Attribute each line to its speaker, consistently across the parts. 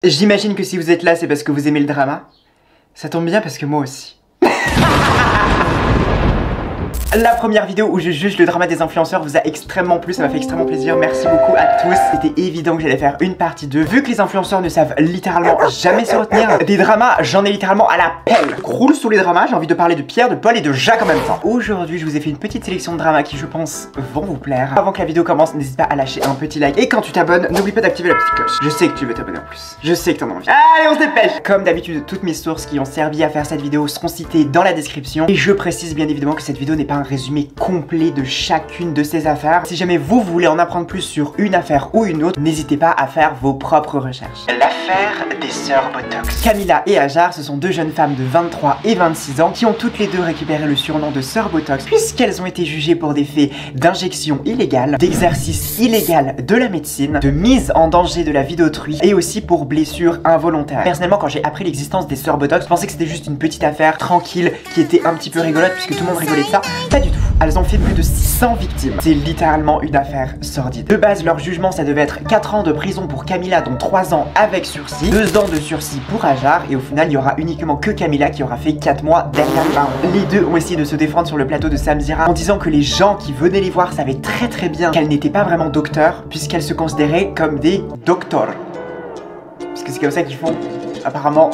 Speaker 1: J'imagine que si vous êtes là, c'est parce que vous aimez le drama. Ça tombe bien parce que moi aussi. La première vidéo où je juge le drama des influenceurs vous a extrêmement plu, ça m'a fait extrêmement plaisir, merci beaucoup à tous. C'était évident que j'allais faire une partie 2. Vu que les influenceurs ne savent littéralement jamais se retenir, des dramas, j'en ai littéralement à la pelle. Roule sous les dramas, j'ai envie de parler de Pierre, de Paul et de Jacques en même temps. Aujourd'hui, je vous ai fait une petite sélection de dramas qui, je pense, vont vous plaire. Avant que la vidéo commence, n'hésite pas à lâcher un petit like. Et quand tu t'abonnes, n'oublie pas d'activer la petite cloche. Je sais que tu veux t'abonner en plus. Je sais que t'en as envie. Allez, on se dépêche. Comme d'habitude, toutes mes sources qui ont servi à faire cette vidéo seront citées dans la description. Et je précise bien évidemment que cette vidéo n'est pas un résumé complet de chacune de ces affaires. Si jamais vous voulez en apprendre plus sur une affaire ou une autre, n'hésitez pas à faire vos propres recherches. L'affaire des sœurs Botox. Camilla et Hajar, ce sont deux jeunes femmes de 23 et 26 ans qui ont toutes les deux récupéré le surnom de sœurs Botox puisqu'elles ont été jugées pour des faits d'injection illégale, d'exercice illégal de la médecine, de mise en danger de la vie d'autrui et aussi pour blessure involontaire. Personnellement, quand j'ai appris l'existence des sœurs Botox, je pensais que c'était juste une petite affaire tranquille qui était un petit peu rigolote puisque tout le monde rigolait de ça. Pas du tout. Elles ont fait plus de 600 victimes. C'est littéralement une affaire sordide. De base, leur jugement, ça devait être 4 ans de prison pour Camilla, dont 3 ans avec sursis, 2 ans de sursis pour Hajar, et au final, il y aura uniquement que Camilla qui aura fait 4 mois derrière les barreaux. Les deux ont essayé de se défendre sur le plateau de Samzira en disant que les gens qui venaient les voir savaient très bien qu'elles n'étaient pas vraiment docteurs, puisqu'elles se considéraient comme des doctors. Parce que c'est comme ça qu'ils font, apparemment.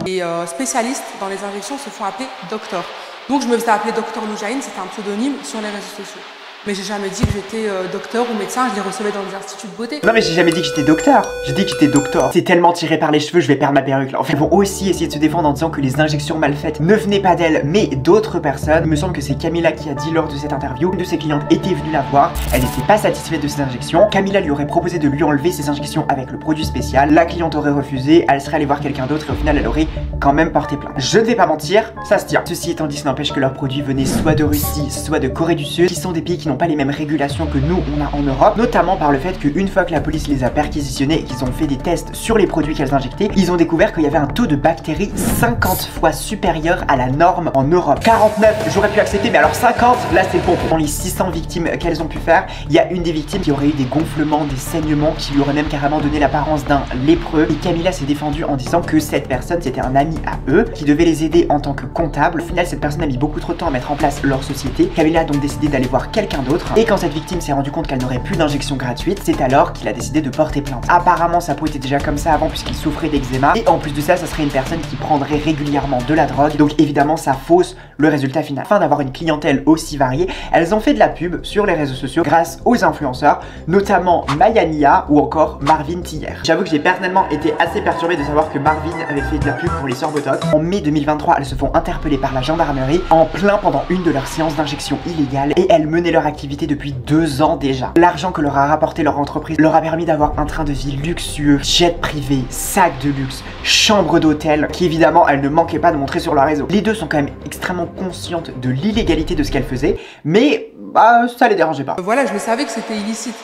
Speaker 2: Les spécialistes dans les injections se font appeler docteurs. Donc je me faisais appeler Docteur Loujaïne, c'était un pseudonyme sur les réseaux sociaux. Mais j'ai jamais dit que j'étais docteur ou médecin, je les recevais dans des instituts de beauté.
Speaker 1: Non mais j'ai jamais dit que j'étais docteur, j'ai dit que j'étais docteur. C'est tellement tiré par les cheveux, je vais perdre ma perruque là. En fait, ils vont aussi essayer de se défendre en disant que les injections mal faites ne venaient pas d'elle, mais d'autres personnes. Il me semble que c'est Camilla qui a dit lors de cette interview, une de ses clientes était venue la voir, elle n'était pas satisfaite de ses injections. Camilla lui aurait proposé de lui enlever ses injections avec le produit spécial. La cliente aurait refusé, elle serait allée voir quelqu'un d'autre et au final elle aurait quand même porté plainte. Je ne vais pas mentir, ça se tient. Ceci étant dit, ça n'empêche que leurs produits venaient soit de Russie, soit de Corée du Sud, qui sont des pays qui n'ont pas les mêmes régulations que nous on a en Europe, notamment par le fait qu'une fois que la police les a perquisitionnés et qu'ils ont fait des tests sur les produits qu'elles injectaient, ils ont découvert qu'il y avait un taux de bactéries 50 fois supérieur à la norme en Europe. 49, j'aurais pu accepter, mais alors 50, là c'est bon. Dans les 600 victimes qu'elles ont pu faire, il y a une des victimes qui aurait eu des gonflements, des saignements, qui lui aurait même carrément donné l'apparence d'un lépreux. Et Camilla s'est défendue en disant que cette personne c'était un ami à eux, qui devait les aider en tant que comptable. Au final, cette personne a mis beaucoup trop de temps à mettre en place leur société. Camilla a donc décidé d'aller voir quelqu'un d'autre. Et quand cette victime s'est rendu compte qu'elle n'aurait plus d'injection gratuite, c'est alors qu'il a décidé de porter plainte. Apparemment sa peau était déjà comme ça avant puisqu'il souffrait d'eczéma, et en plus de ça, ça serait une personne qui prendrait régulièrement de la drogue, donc évidemment ça fausse le résultat final. Afin d'avoir une clientèle aussi variée, elles ont fait de la pub sur les réseaux sociaux grâce aux influenceurs, notamment Maya Nia ou encore Marvin Tiller. J'avoue que j'ai personnellement été assez perturbé de savoir que Marvin avait fait de la pub pour les sœurs Botox. En mai 2023, elles se font interpeller par la gendarmerie en plein pendant une de leurs séances d'injection illégale, et elles menaient leur activité depuis 2 ans déjà. L'argent que leur a rapporté leur entreprise leur a permis d'avoir un train de vie luxueux, jet privé, sac de luxe, chambre d'hôtel, qui évidemment elles ne manquaient pas de montrer sur leur réseau. Les deux sont quand même extrêmement conscientes de l'illégalité de ce qu'elles faisaient, mais bah ça les dérangeait pas.
Speaker 2: Voilà, je le savais que c'était illicite.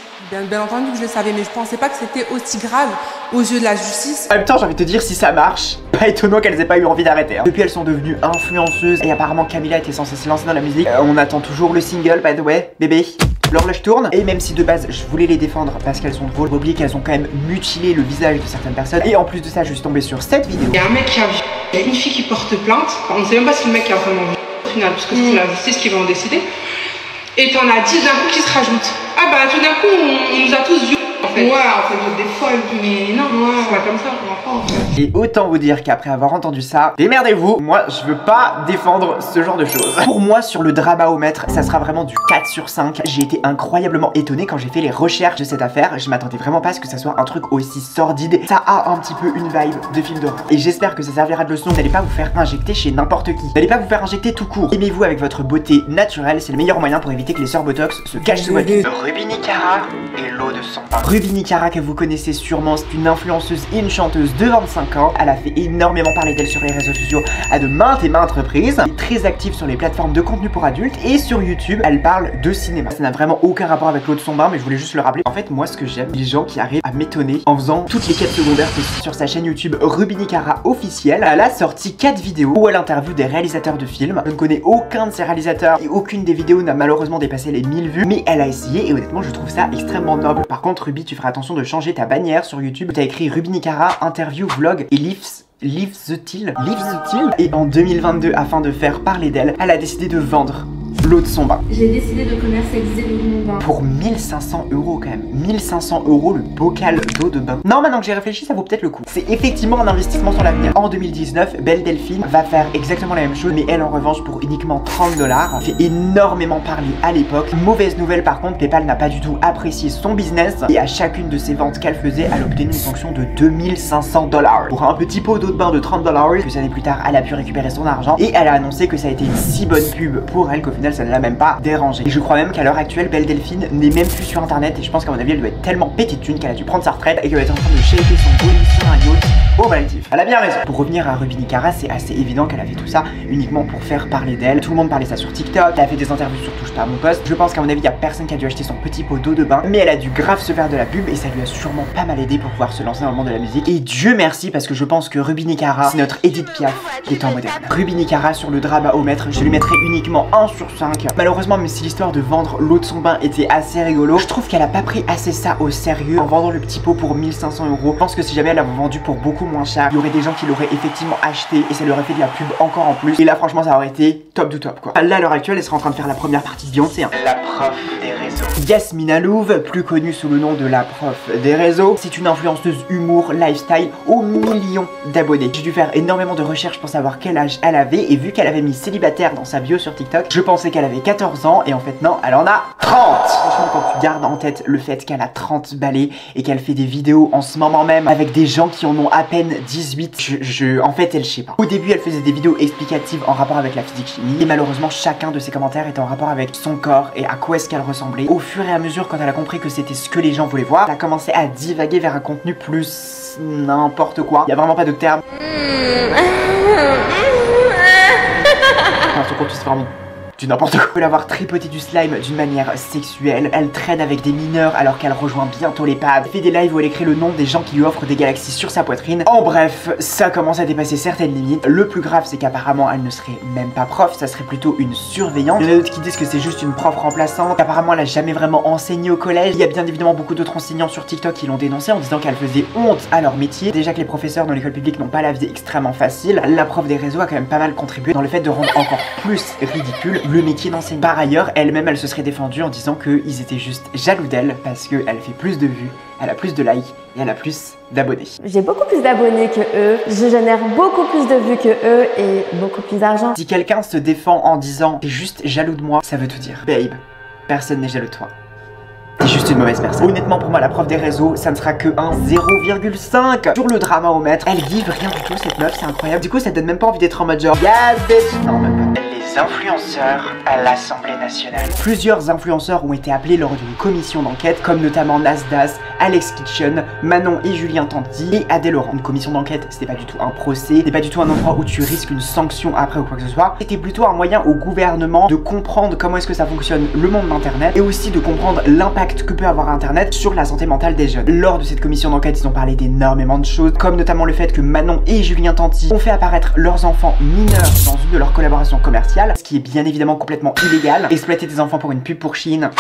Speaker 2: Bien entendu que je le savais, mais je pensais pas que c'était aussi grave aux yeux de la justice.
Speaker 1: En même temps, j'ai envie de te dire, si ça marche, pas étonnant qu'elles aient pas eu envie d'arrêter. Depuis, elles sont devenues influenceuses, et apparemment Camilla était censée se lancer dans la musique. On attend toujours le single, by the way, bébé. L'horloge tourne, et même si de base je voulais les défendre parce qu'elles sont drôles, faut oublier qu'elles ont quand même mutilé le visage de certaines personnes. Et en plus de ça, je suis tombé sur cette vidéo.
Speaker 3: Il y a un mec qui a vu, il y a une fille qui porte plainte. Enfin, on ne sait même pas si le mec a vraiment vu au final, parce que c'est la justice qui va en décider. Et t'en as 10 d'un coup qui se rajoutent. Ah bah tout d'un coup on nous a tous vus en fait. Ouais, en fait vous êtes des folles, mais non, c'est pas comme ça, on va pas en fait.
Speaker 1: Et autant vous dire qu'après avoir entendu ça, démerdez-vous, moi je veux pas défendre ce genre de choses. Pour moi, sur le dramaomètre, ça sera vraiment du 4 sur 5. J'ai été incroyablement étonné quand j'ai fait les recherches de cette affaire. Je m'attendais vraiment pas à ce que ça soit un truc aussi sordide. Ça a un petit peu une vibe de film d'horreur. Et j'espère que ça servira de leçon. N'allez pas vous faire injecter chez n'importe qui. N'allez pas vous faire injecter tout court. Aimez-vous avec votre beauté naturelle, c'est le meilleur moyen pour éviter que les sœurs Botox se cachent sous votre vie. Ruby Nicara et l'eau de son pain. Ruby Nicara, que vous connaissez sûrement, c'est une influenceuse et une chanteuse de 25 ans. Elle a fait énormément parler d'elle sur les réseaux sociaux à de maintes et maintes reprises. Elle est très active sur les plateformes de contenu pour adultes et sur YouTube, elle parle de cinéma. Ça n'a vraiment aucun rapport avec l'eau de son bain, mais je voulais juste le rappeler. En fait, moi, ce que j'aime, les gens qui arrivent à m'étonner en faisant toutes les quêtes secondaires possibles. Sur sa chaîne YouTube Ruby Nicara officielle, elle a sorti 4 vidéos où elle interviewe des réalisateurs de films. Je ne connais aucun de ces réalisateurs et aucune des vidéos n'a malheureusement dépassé les 1000 vues, mais elle a essayé et honnêtement, je trouve ça extrêmement extrêmement noble. Par contre, Ruby, tu feras attention de changer ta bannière sur YouTube. Tu as écrit Ruby Nicara, interview, vlog et Leave the Till. Et en 2022, afin de faire parler d'elle, elle a décidé de vendre l'eau de son bain.
Speaker 4: J'ai décidé de commercialiser l'eau de mon bain.
Speaker 1: Pour 1500 € quand même. 1500 € le bocal d'eau de bain. Non, maintenant que j'ai réfléchi, ça vaut peut-être le coup. C'est effectivement un investissement sur l'avenir. En 2019, Belle Delphine va faire exactement la même chose, mais elle en revanche pour uniquement 30 $. Fait énormément parler à l'époque. Mauvaise nouvelle par contre, PayPal n'a pas du tout apprécié son business et à chacune de ses ventes qu'elle faisait, elle obtenait une sanction de 2500 $. Pour un petit pot d'eau de bain de 30 $, quelques années plus tard, elle a pu récupérer son argent et elle a annoncé que ça a été une si bonne pub pour elle qu'au final ça ne l'a même pas dérangée. Et je crois même qu'à l'heure actuelle, Belle Delphine n'est même plus sur internet et je pense qu'à mon avis elle doit être tellement pétée de thunes qu'elle a dû prendre sa retraite et qu'elle va être en train de shaker son bonus sur un yacht au Maldives. Elle a bien raison. Pour revenir à Ruby Nicara, c'est assez évident qu'elle a fait tout ça uniquement pour faire parler d'elle. Tout le monde parlait ça sur TikTok, elle a fait des interviews sur Touche pas à mon poste. Je pense qu'à mon avis il y a personne qui a dû acheter son petit pot d'eau de bain, mais elle a dû grave se faire de la pub et ça lui a sûrement pas mal aidé pour pouvoir se lancer dans le monde de la musique. Et Dieu merci parce que je pense que Ruby Nicara, c'est notre Edith Piaf des temps modernes. Ruby Nicara sur le drap bas-omètre, je lui mettrai uniquement 1 sur 5. Malheureusement, même si l'histoire de vendre l'eau de son bain était assez rigolo, je trouve qu'elle a pas pris assez ça au sérieux en vendant le petit pot pour 1500 €. Je pense que si jamais elle l'avait vendu pour beaucoup moins cher, il y aurait des gens qui l'auraient effectivement acheté et ça lui aurait fait de la pub encore en plus. Et là franchement ça aurait été top du top quoi. Là à l'heure actuelle elle sera en train de faire la première partie de Beyoncé. La prof des réseaux. Yasmina Louve, plus connue sous le nom de la prof des réseaux, c'est une influenceuse humour, lifestyle aux millions d'abonnés. J'ai dû faire énormément de recherches pour savoir quel âge elle avait et vu qu'elle avait mis célibataire dans sa bio sur TikTok, je pensais qu'elle avait 14 ans et en fait non, elle en a 30. Franchement quand tu gardes en tête le fait qu'elle a 30 balais et qu'elle fait des vidéos en ce moment même avec des gens qui en ont à peine 18, en fait elle je sais pas. Au début elle faisait des vidéos explicatives en rapport avec la physique chimie et malheureusement chacun de ses commentaires était en rapport avec son corps et à quoi est-ce qu'elle ressemblait. Au fur et à mesure quand elle a compris que c'était ce que les gens voulaient voir, elle a commencé à divaguer vers un contenu plus n'importe quoi. Il y a vraiment pas de terme. Enfin, son contenu c'est vraiment n'importe quoi. Elle peut l'avoir tripoté du slime d'une manière sexuelle. Elle traîne avec des mineurs alors qu'elle rejoint bientôt les pads. Elle fait des lives où elle écrit le nom des gens qui lui offrent des galaxies sur sa poitrine. En bref, ça commence à dépasser certaines limites. Le plus grave, c'est qu'apparemment, elle ne serait même pas prof, ça serait plutôt une surveillante. Il y en a d'autres qui disent que c'est juste une prof remplaçante. Apparemment, elle a jamais vraiment enseigné au collège. Il y a bien évidemment beaucoup d'autres enseignants sur TikTok qui l'ont dénoncé en disant qu'elle faisait honte à leur métier. Déjà que les professeurs dans l'école publique n'ont pas la vie extrêmement facile, la prof des réseaux a quand même pas mal contribué dans le fait de rendre encore plus ridicule le métier d'enseignant. Par ailleurs, elle-même, elle se serait défendue en disant qu'ils étaient juste jaloux d'elle parce qu'elle fait plus de vues, elle a plus de likes et elle a plus d'abonnés.
Speaker 4: J'ai beaucoup plus d'abonnés que eux, je génère beaucoup plus de vues que eux et beaucoup plus d'argent.
Speaker 1: Si quelqu'un se défend en disant t'es juste jaloux de moi, ça veut tout dire. Babe, personne n'est jaloux de toi. T'es juste une mauvaise personne. Honnêtement, pour moi, la prof des réseaux, ça ne sera que un 0,5 sur le dramamètre. Elle livre rien du tout, cette meuf, c'est incroyable. Du coup, ça te donne même pas envie d'être en mode genre yes bitch. Non, même pas. Influenceurs à l'Assemblée nationale. Plusieurs influenceurs ont été appelés lors d'une commission d'enquête, comme notamment Nasdas, Alex Kitchen, Manon et Julien Tanti et Adèle Laurent. Une commission d'enquête, c'était pas du tout un procès, c'était pas du tout un endroit où tu risques une sanction après ou quoi que ce soit. C'était plutôt un moyen au gouvernement de comprendre comment est-ce que ça fonctionne le monde d'internet et aussi de comprendre l'impact que peut avoir internet sur la santé mentale des jeunes. Lors de cette commission d'enquête, ils ont parlé d'énormément de choses, comme notamment le fait que Manon et Julien Tanti ont fait apparaître leurs enfants mineurs dans une de leurs collaborations commerciales, ce qui est bien évidemment complètement illégal. Exploiter des enfants pour une pub pour Chine.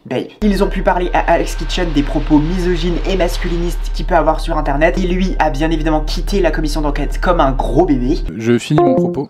Speaker 1: Babe. Ils ont pu parler à Alex Kitchen des propos misogynes et masculinistes qu'il peut avoir sur internet. Et lui a bien évidemment quitté la commission d'enquête comme un gros bébé.
Speaker 5: Je finis mon propos.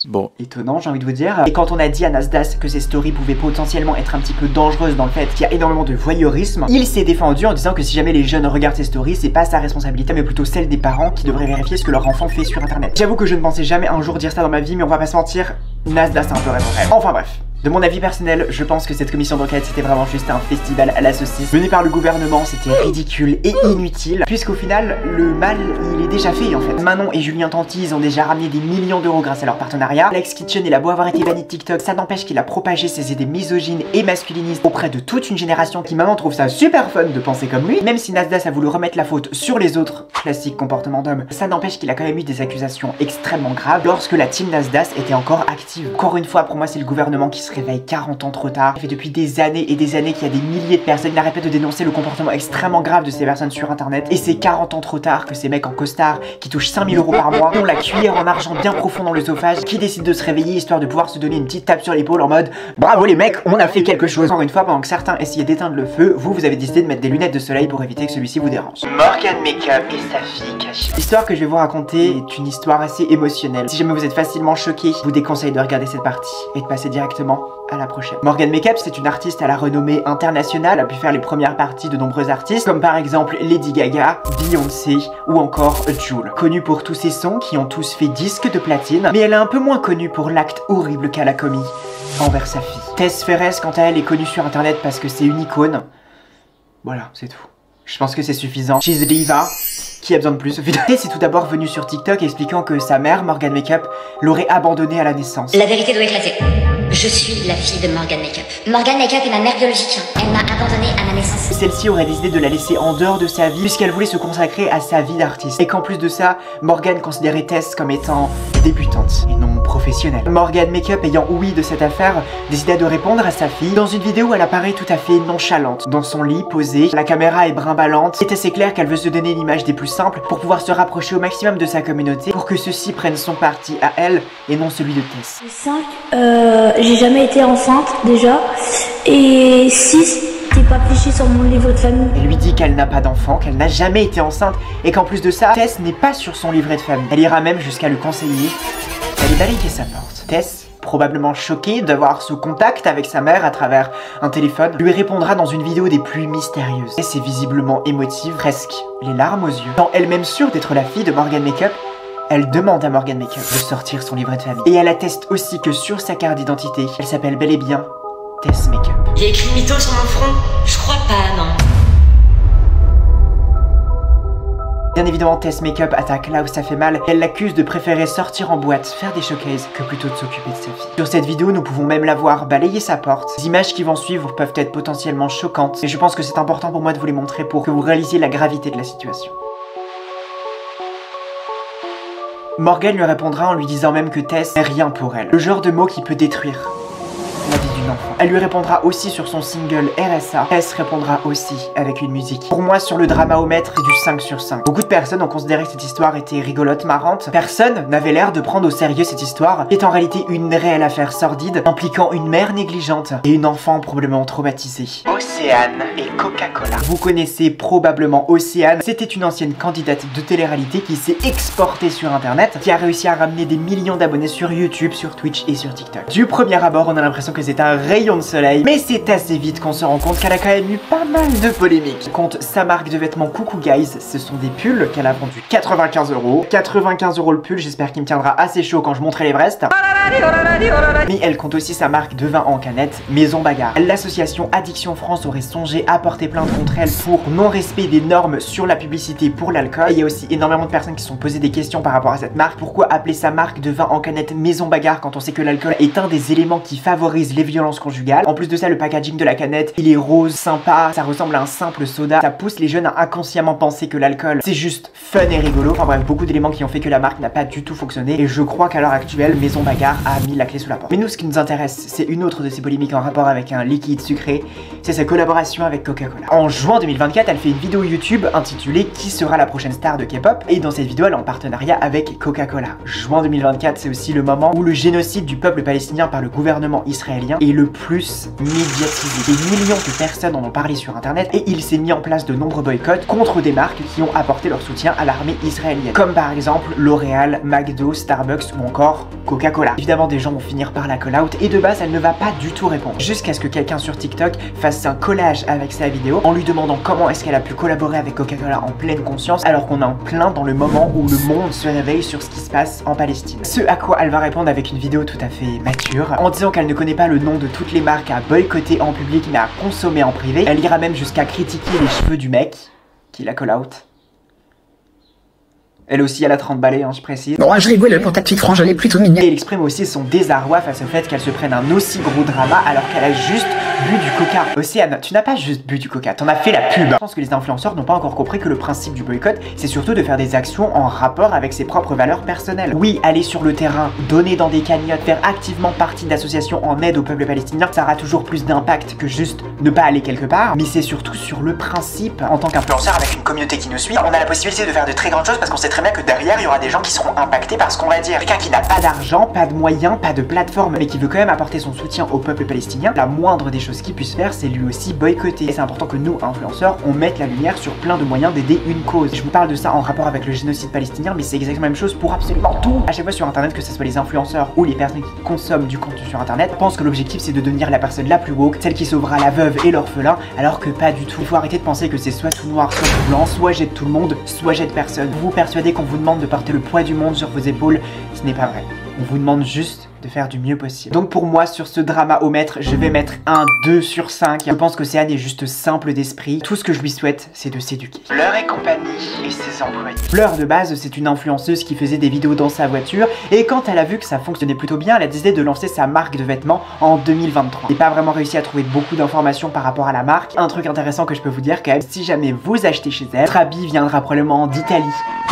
Speaker 5: Bon.
Speaker 1: Étonnant, j'ai envie de vous dire. Et quand on a dit à Nasdas que ces stories pouvaient potentiellement être un petit peu dangereuses dans le fait qu'il y a énormément de voyeurisme, il s'est défendu en disant que si jamais les jeunes regardent ces stories, c'est pas sa responsabilité mais plutôt celle des parents qui devraient vérifier ce que leur enfant fait sur internet. J'avoue que je ne pensais jamais un jour dire ça dans ma vie, mais on va pas se mentir, Nasdas a un peu raison quand même. Enfin bref. De mon avis personnel, je pense que cette commission d'enquête c'était vraiment juste un festival à la saucisse mené par le gouvernement, c'était ridicule et inutile puisqu'au final le mal il est déjà fait en fait. Manon et Julien Tanti ils ont déjà ramené des millions d'euros grâce à leur partenariat. Alex Kitchen il a beau avoir été banni de TikTok, ça n'empêche qu'il a propagé ses idées misogynes et masculinistes auprès de toute une génération qui maintenant trouve ça super fun de penser comme lui. Même si Nasdas a voulu remettre la faute sur les autres, classique comportement d'homme, ça n'empêche qu'il a quand même eu des accusations extrêmement graves lorsque la team Nasdas était encore active. Encore une fois pour moi c'est le gouvernement qui se réveille 40 ans trop tard. Ça fait depuis des années et des années qu'il y a des milliers de personnes qui n'arrêtent pas de dénoncer le comportement extrêmement grave de ces personnes sur internet. Et c'est 40 ans trop tard que ces mecs en costard qui touchent 5000 € par mois ont la cuillère en argent bien profond dans l'œsophage, qui décident de se réveiller histoire de pouvoir se donner une petite tape sur l'épaule en mode bravo les mecs, on a fait quelque chose. Encore une fois, pendant que certains essayaient d'éteindre le feu, vous avez décidé de mettre des lunettes de soleil pour éviter que celui-ci vous dérange. Morgan Makeup et sa fille cachée. L'histoire que je vais vous raconter est une histoire assez émotionnelle. Si jamais vous êtes facilement choqué, je vous déconseille de regarder cette partie et de passer directement à la prochaine. Morgan Makeup, c'est une artiste à la renommée internationale, elle a pu faire les premières parties de nombreux artistes, comme par exemple Lady Gaga, Beyoncé ou encore Jul. Connue pour tous ses sons qui ont tous fait disque de platine, mais elle est un peu moins connue pour l'acte horrible qu'elle a commis envers sa fille. Tess Ferres, quant à elle, est connue sur internet parce que c'est une icône. Voilà, c'est tout. Je pense que c'est suffisant. She's a diva. Qui a besoin de plus au final? Tess est tout d'abord venue sur TikTok expliquant que sa mère, Morgan Makeup, l'aurait abandonnée à la naissance.
Speaker 5: La vérité doit éclater. Je suis la fille de Morgan Makeup. Morgan Makeup est ma mère biologique. Elle m'a abandonnée à ma naissance.
Speaker 1: Celle-ci aurait décidé de la laisser en dehors de sa vie puisqu'elle voulait se consacrer à sa vie d'artiste. Et qu'en plus de ça, Morgan considérait Tess comme étant débutante et non professionnelle. Morgan Makeup, ayant ouï de cette affaire, décida de répondre à sa fille. Dans une vidéo, elle apparaît tout à fait nonchalante. Dans son lit, posée, la caméra est brimballante. C'est assez clair qu'elle veut se donner l'image des plus simples pour pouvoir se rapprocher au maximum de sa communauté pour que ceux-ci prennent son parti à elle et non celui de Tess.
Speaker 6: 5, j'ai jamais été enceinte déjà. Et 6, t'es pas affiché sur mon livre de famille.
Speaker 1: Elle lui dit qu'elle n'a pas d'enfant, qu'elle n'a jamais été enceinte et qu'en plus de ça, Tess n'est pas sur son livret de famille. Elle ira même jusqu'à lui conseiller d'aller balayer sa porte. Tess, probablement choquée d'avoir ce contact avec sa mère à travers un téléphone, lui répondra dans une vidéo des plus mystérieuses. Tess est visiblement émotive, presque les larmes aux yeux. Étant elle-même sûre d'être la fille de Morgan Makeup, elle demande à Morgan Makeup de sortir son livret de famille. Et elle atteste aussi que sur sa carte d'identité, elle s'appelle bel et bien Tess Makeup.
Speaker 5: Il y a écrit mytho sur mon front. Je crois pas, non.
Speaker 1: Bien évidemment, Tess Makeup attaque là où ça fait mal. Elle l'accuse de préférer sortir en boîte, faire des showcases, que plutôt de s'occuper de sa fille. Sur cette vidéo, nous pouvons même la voir balayer sa porte. Les images qui vont suivre peuvent être potentiellement choquantes, et je pense que c'est important pour moi de vous les montrer pour que vous réalisiez la gravité de la situation. Morgan lui répondra en lui disant même que Tess n'est rien pour elle. Le genre de mot qui peut détruire la vie d'une enfant. Elle lui répondra aussi sur son single RSA. Tess répondra aussi avec une musique. Pour moi, sur le dramaomètre, c'est du 5 sur 5. Beaucoup de personnes ont considéré que cette histoire était rigolote, marrante. Personne n'avait l'air de prendre au sérieux cette histoire, qui est en réalité une réelle affaire sordide, impliquant une mère négligente et une enfant probablement traumatisée. Océane et Coca-Cola. Vous connaissez probablement Océane. C'était une ancienne candidate de télé-réalité qui s'est exportée sur internet, qui a réussi à ramener des millions d'abonnés sur YouTube, sur Twitch et sur TikTok. Du premier abord, on a l'impression que c'est un rayon de soleil, mais c'est assez vite qu'on se rend compte qu'elle a quand même eu pas mal de polémiques. Elle compte sa marque de vêtements Coucou Guys, ce sont des pulls qu'elle a vendus 95 €. 95 € le pull, j'espère qu'il me tiendra assez chaud quand je monterai l'Everest. Mais elle compte aussi sa marque de vin en canette, Maison Bagarre. L'association Addiction France aurait songé à porter plainte contre elle pour non-respect des normes sur la publicité pour l'alcool. Il y a aussi énormément de personnes qui se sont posées des questions par rapport à cette marque. Pourquoi appeler sa marque de vin en canette Maison Bagarre quand on sait que l'alcool est un des éléments qui favorise les violences conjugales? En plus de ça, le packaging de la canette, il est rose, sympa, ça ressemble à un simple soda. Ça pousse les jeunes à inconsciemment penser que l'alcool, c'est juste fun et rigolo. Enfin bref, beaucoup d'éléments qui ont fait que la marque n'a pas du tout fonctionné. Et je crois qu'à l'heure actuelle, Maison Bagarre a mis la clé sous la porte. Mais nous, ce qui nous intéresse, c'est une autre de ces polémiques en rapport avec un liquide sucré. C'est sa collaboration avec Coca-Cola. En juin 2024, elle fait une vidéo YouTube intitulée Qui sera la prochaine star de K-pop? Et dans cette vidéo, elle est en partenariat avec Coca-Cola. Juin 2024, c'est aussi le moment où le génocide du peuple palestinien par le gouvernement israélien est le plus médiatisé. Des millions de personnes en ont parlé sur internet et il s'est mis en place de nombreux boycotts contre des marques qui ont apporté leur soutien à l'armée israélienne. Comme par exemple L'Oréal, McDo, Starbucks ou encore Coca-Cola. Évidemment, des gens vont finir par la call out et de base, elle ne va pas du tout répondre. Jusqu'à ce que quelqu'un sur TikTok fasse un collage avec sa vidéo en lui demandant comment est-ce qu'elle a pu collaborer avec Coca-Cola en pleine conscience alors qu'on est en plein dans le moment où le monde se réveille sur ce qui se passe en Palestine. Ce à quoi elle va répondre avec une vidéo tout à fait mature en disant qu'elle ne connaît pas le nom de toutes les marques à boycotter en public mais à consommer en privé. Elle ira même jusqu'à critiquer les cheveux du mec qui la call out. Elle aussi, elle a 30 balais, hein, je précise.
Speaker 7: Bon, je rigole pour ta petite frange, elle est plutôt mignonne.
Speaker 1: Et elle exprime aussi son désarroi face au fait qu'elle se prenne un aussi gros drama alors qu'elle a juste bu du coca. Océane, tu n'as pas juste bu du coca, t'en as fait la pub. Je pense que les influenceurs n'ont pas encore compris que le principe du boycott, c'est surtout de faire des actions en rapport avec ses propres valeurs personnelles. Oui, aller sur le terrain, donner dans des cagnottes, faire activement partie d'associations en aide au peuple palestinien, ça aura toujours plus d'impact que juste ne pas aller quelque part, mais c'est surtout sur le principe. En tant qu'influenceur avec une communauté qui nous suit, on a la possibilité de faire de très grandes choses parce qu'on sait très bien que derrière, il y aura des gens qui seront impactés par ce qu'on va dire. Quelqu'un qui n'a pas d'argent, pas de moyens, pas de plateforme, mais qui veut quand même apporter son soutien au peuple palestinien, la moindre des choses qu'il puisse faire, c'est lui aussi boycotter. Et c'est important que nous, influenceurs, on mette la lumière sur plein de moyens d'aider une cause. Je vous parle de ça en rapport avec le génocide palestinien, mais c'est exactement la même chose pour absolument tout. À chaque fois sur internet, que ce soit les influenceurs ou les personnes qui consomment du contenu sur internet, pensent que l'objectif c'est de devenir la personne la plus woke, celle qui sauvera la veuve et l'orphelin, alors que pas du tout. Il faut arrêter de penser que c'est soit tout noir, soit tout blanc, soit jette tout le monde, soit jette personne. Vous vous persuadez qu'on vous demande de porter le poids du monde sur vos épaules, ce n'est pas vrai. On vous demande juste de faire du mieux possible. Donc pour moi, sur ce drama-omètre, je vais mettre un 2 sur 5. Je pense qu'Océane est juste simple d'esprit. Tout ce que je lui souhaite, c'est de s'éduquer. Fleur et compagnie et ses employés. Fleur, de base, c'est une influenceuse qui faisait des vidéos dans sa voiture. Et quand elle a vu que ça fonctionnait plutôt bien, elle a décidé de lancer sa marque de vêtements en 2023. J'ai pas vraiment réussi à trouver beaucoup d'informations par rapport à la marque. Un truc intéressant que je peux vous dire quand même, si jamais vous achetez chez elle, votre habit viendra probablement d'Italie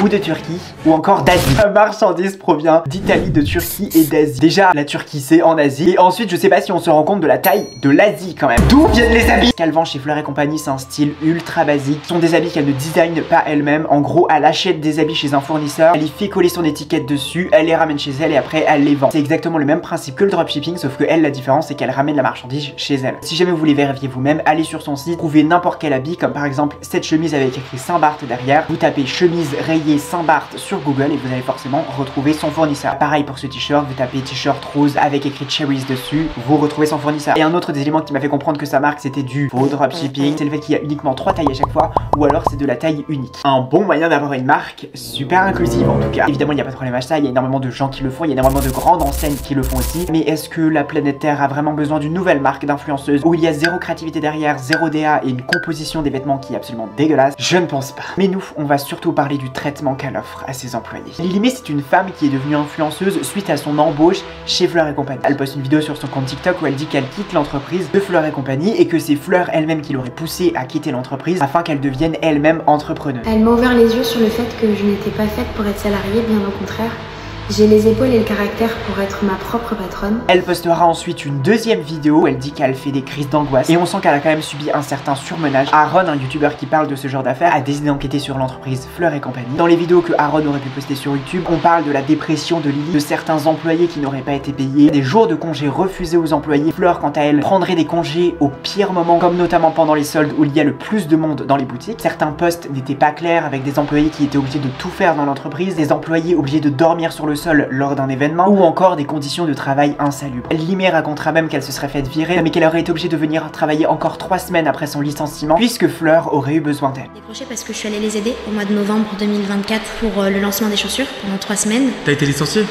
Speaker 1: ou de Turquie ou encore d'Asie. La marchandise provient d'Italie, de Turquie et d'Asie. Déjà, la Turquie c'est en Asie. Et ensuite, je sais pas si on se rend compte de la taille de l'Asie quand même. D'où viennent les habits? Ce qu'elle vend chez Fleur et compagnie, c'est un style ultra basique. Ce sont des habits qu'elle ne design pas elle-même. En gros, elle achète des habits chez un fournisseur, elle y fait coller son étiquette dessus, elle les ramène chez elle et après elle les vend. C'est exactement le même principe que le dropshipping, sauf que elle, la différence, c'est qu'elle ramène la marchandise chez elle. Si jamais vous voulez vérifier vous-même, allez sur son site, trouvez n'importe quel habit, comme par exemple cette chemise avec écrit Saint-Barth derrière. Vous tapez chemise rayée Saint-Barth sur Google et vous allez forcément retrouver son fournisseur. Pareil pour ce t-shirt, vous tapez t-shirt rose avec écrit Cherries dessus, vous retrouvez son fournisseur. Et un autre des éléments qui m'a fait comprendre que sa marque c'était du faux dropshipping, c'est le fait qu'il y a uniquement 3 tailles à chaque fois, ou alors c'est de la taille unique. Un bon moyen d'avoir une marque super inclusive en tout cas. Évidemment il n'y a pas de problème à ça, il y a énormément de gens qui le font, il y a énormément de grandes enseignes qui le font aussi. Mais est-ce que la planète Terre a vraiment besoin d'une nouvelle marque d'influenceuse où il y a zéro créativité derrière, zéro DA et une composition des vêtements qui est absolument dégueulasse? Je ne pense pas. Mais nous, on va surtout parler du traitement qu'elle offre à ses employés. Lily May, c'est une femme qui est devenue influenceuse suite à son embauche chez Fleur et compagnie. Elle poste une vidéo sur son compte TikTok où elle dit qu'elle quitte l'entreprise de Fleur et compagnie et que c'est Fleur elle-même qui l'aurait poussée à quitter l'entreprise afin qu'elle devienne elle-même entrepreneuse.
Speaker 7: Elle m'a ouvert les yeux sur le fait que je n'étais pas faite pour être salariée, bien au contraire. J'ai les épaules et le caractère pour être ma propre patronne.
Speaker 1: Elle postera ensuite une deuxième vidéo où elle dit qu'elle fait des crises d'angoisse et on sent qu'elle a quand même subi un certain surmenage. Aaron, un youtubeur qui parle de ce genre d'affaires, a décidé d'enquêter sur l'entreprise Fleur et compagnie. Dans les vidéos que Aaron aurait pu poster sur YouTube, on parle de la dépression de Lily, de certains employés qui n'auraient pas été payés, des jours de congés refusés aux employés. Fleur, quant à elle, prendrait des congés au pire moment, comme notamment pendant les soldes où il y a le plus de monde dans les boutiques. Certains postes n'étaient pas clairs avec des employés qui étaient obligés de tout faire dans l'entreprise, des employés obligés de dormir sur le sol lors d'un événement, ou encore des conditions de travail insalubres. Lily May racontera même qu'elle se serait faite virer, mais qu'elle aurait été obligée de venir travailler encore 3 semaines après son licenciement, puisque Fleur aurait eu besoin d'elle.
Speaker 7: J'ai décroché parce que je suis allée les aider au mois de novembre 2024 pour le lancement des chaussures pendant 3 semaines.
Speaker 8: T'as été licenciée?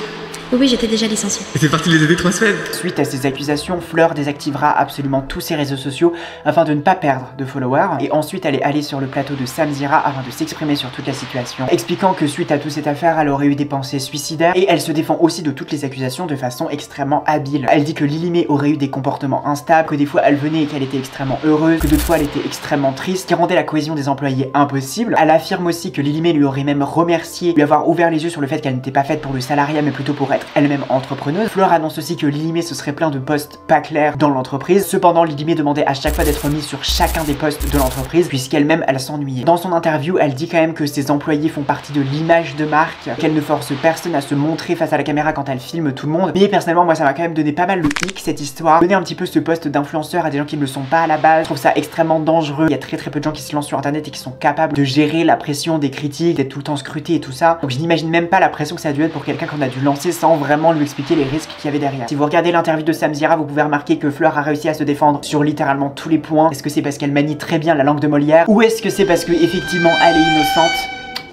Speaker 7: Oui, j'étais déjà licenciée.
Speaker 8: Et c'est parti les aider 3 semaines.
Speaker 1: Suite à ces accusations, Fleur désactivera absolument tous ses réseaux sociaux afin de ne pas perdre de followers. Et ensuite, elle est allée sur le plateau de Samzira afin de s'exprimer sur toute la situation, expliquant que suite à toute cette affaire, elle aurait eu des pensées suicidaires. Et elle se défend aussi de toutes les accusations de façon extrêmement habile. Elle dit que Lily May aurait eu des comportements instables, que des fois elle venait et qu'elle était extrêmement heureuse, que d'autres fois elle était extrêmement triste, qui rendait la cohésion des employés impossible. Elle affirme aussi que Lily May lui aurait même remercié, lui avoir ouvert les yeux sur le fait qu'elle n'était pas faite pour le salariat mais plutôt pour être elle-même entrepreneuse. Fleur annonce aussi que Lily May se serait plein de postes pas clairs dans l'entreprise. Cependant, Lily May demandait à chaque fois d'être mise sur chacun des postes de l'entreprise puisqu'elle-même elle s'ennuyait. Dans son interview, elle dit quand même que ses employés font partie de l'image de marque, qu'elle ne force personne à se montrer face à la caméra quand elle filme tout le monde. Mais personnellement, moi ça m'a quand même donné pas mal le hic cette histoire. Donner un petit peu ce poste d'influenceur à des gens qui ne le sont pas à la base, je trouve ça extrêmement dangereux. Il y a très peu de gens qui se lancent sur internet et qui sont capables de gérer la pression des critiques, d'être tout le temps scrutés et tout ça. Donc je n'imagine même pas la pression que ça a dû être pour quelqu'un qu'on a dû lancer sans vraiment lui expliquer les risques qu'il y avait derrière. Si vous regardez l'interview de Samzira, vous pouvez remarquer que Fleur a réussi à se défendre sur littéralement tous les points. Est-ce que c'est parce qu'elle manie très bien la langue de Molière ou est-ce que c'est parce que effectivement elle est innocente?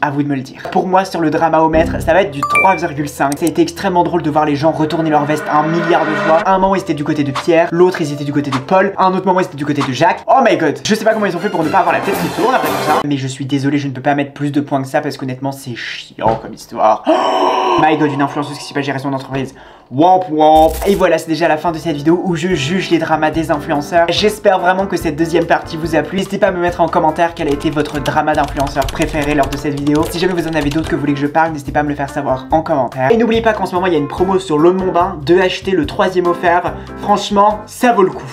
Speaker 1: À vous de me le dire. Pour moi, sur le dramaomètre, ça va être du 3,5. Ça a été extrêmement drôle de voir les gens retourner leur veste 1 milliard de fois. À un moment, ils étaient du côté de Pierre, l'autre, ils étaient du côté de Paul, à un autre moment, ils étaient du côté de Jacques. Oh my god, je sais pas comment ils ont fait pour ne pas avoir la tête qui tourne après tout ça. Mais je suis désolé, je ne peux pas mettre plus de points que ça parce qu'honnêtement, c'est chiant comme histoire. Oh my god, une influenceuse qui sait pas gérer son entreprise. Womp womp. Et voilà, c'est déjà la fin de cette vidéo où je juge les dramas des influenceurs. J'espère vraiment que cette deuxième partie vous a plu. N'hésitez pas à me mettre en commentaire quel a été votre drama d'influenceur préféré lors de cette vidéo. Si jamais vous en avez d'autres que vous voulez que je parle, n'hésitez pas à me le faire savoir en commentaire. Et n'oubliez pas qu'en ce moment il y a une promo sur l'eau de mon bain, de acheter le 3e offert. Franchement, ça vaut le coup.